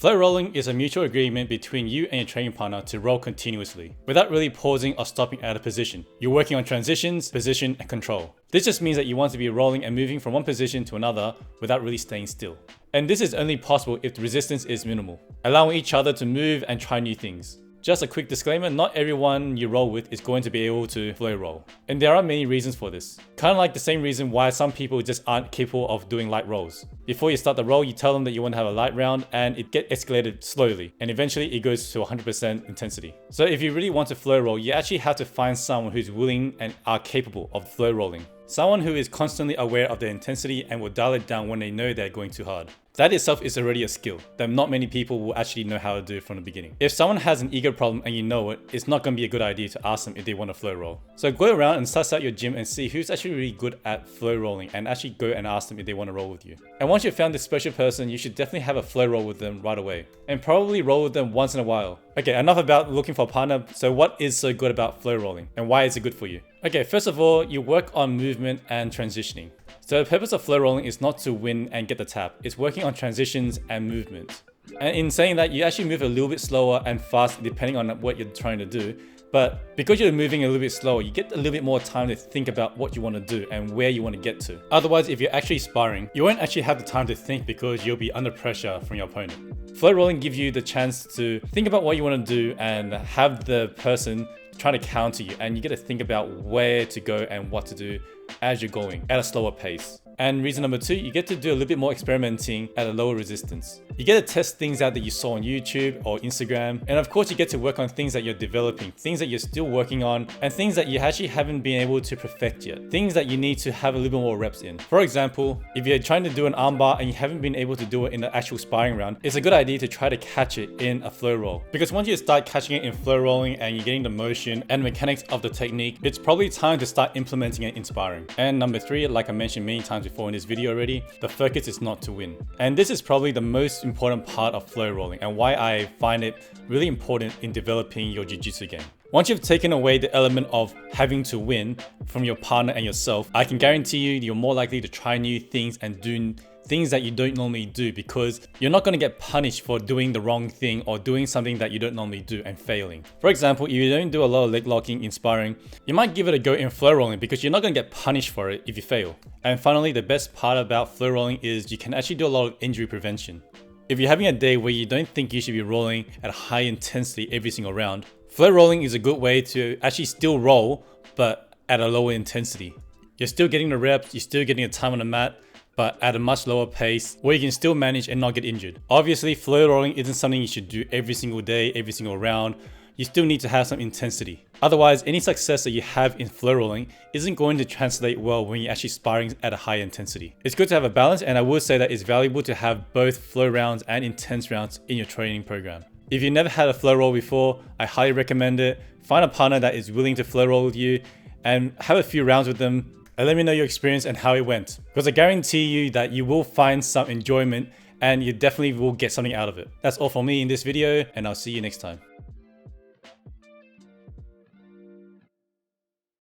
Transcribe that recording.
Flow rolling is a mutual agreement between you and your training partner to roll continuously, without really pausing or stopping at a position. You're working on transitions, position, and control. This just means that you want to be rolling and moving from one position to another without really staying still. And this is only possible if the resistance is minimal, allowing each other to move and try new things. Just a quick disclaimer, not everyone you roll with is going to be able to flow roll. And there are many reasons for this. Kind of like the same reason why some people just aren't capable of doing light rolls. Before you start the roll, you tell them that you want to have a light round and it gets escalated slowly. And eventually it goes to 100% intensity. So if you really want to flow roll, you actually have to find someone who's willing and are capable of flow rolling. Someone who is constantly aware of their intensity and will dial it down when they know they're going too hard. That itself is already a skill that not many people will actually know how to do from the beginning. If someone has an ego problem and you know it, it's not going to be a good idea to ask them if they want to flow roll. So go around and suss out your gym and see who's actually really good at flow rolling and actually go and ask them if they want to roll with you. And once you've found this special person, you should definitely have a flow roll with them right away. And probably roll with them once in a while. Okay, enough about looking for a partner. So what is so good about flow rolling and why is it good for you? Okay, first of all, you work on movement and transitioning. So the purpose of flow rolling is not to win and get the tap. It's working on transitions and movements. And in saying that, you actually move a little bit slower and faster depending on what you're trying to do. But because you're moving a little bit slower, you get a little bit more time to think about what you want to do and where you want to get to. Otherwise, if you're actually sparring, you won't actually have the time to think because you'll be under pressure from your opponent. Flow rolling gives you the chance to think about what you want to do and have the person trying to counter you, and you get to think about where to go and what to do as you're going at a slower pace. And reason number two, you get to do a little bit more experimenting at a lower resistance. You get to test things out that you saw on YouTube or Instagram. And of course, you get to work on things that you're developing, things that you're still working on, and things that you actually haven't been able to perfect yet. Things that you need to have a little bit more reps in. For example, if you're trying to do an armbar and you haven't been able to do it in the actual sparring round, it's a good idea to try to catch it in a flow roll. Because once you start catching it in flow rolling and you're getting the motion and mechanics of the technique, it's probably time to start implementing it in sparring. And number three, like I mentioned many times before in this video already, the focus is not to win. And this is probably the most important part of flow rolling and why I find it really important in developing your jiu-jitsu game. Once you've taken away the element of having to win from your partner and yourself, I can guarantee you're more likely to try new things and do things that you don't normally do, because you're not going to get punished for doing the wrong thing or doing something that you don't normally do and failing. For example, if you don't do a lot of leg locking in sparring, you might give it a go in flow rolling because you're not going to get punished for it if you fail. And finally, the best part about flow rolling is you can actually do a lot of injury prevention. If you're having a day where you don't think you should be rolling at a high intensity every single round, flow rolling is a good way to actually still roll, but at a lower intensity. You're still getting the reps, you're still getting the time on the mat, but at a much lower pace where you can still manage and not get injured. Obviously, flow rolling isn't something you should do every single day, every single round. You still need to have some intensity. Otherwise, any success that you have in flow rolling isn't going to translate well when you're actually sparring at a high intensity. It's good to have a balance, and I would say that it's valuable to have both flow rounds and intense rounds in your training program. If you've never had a flow roll before, I highly recommend it. Find a partner that is willing to flow roll with you and have a few rounds with them. And let me know your experience and how it went. Because I guarantee you that you will find some enjoyment and you definitely will get something out of it. That's all from me in this video, and I'll see you next time.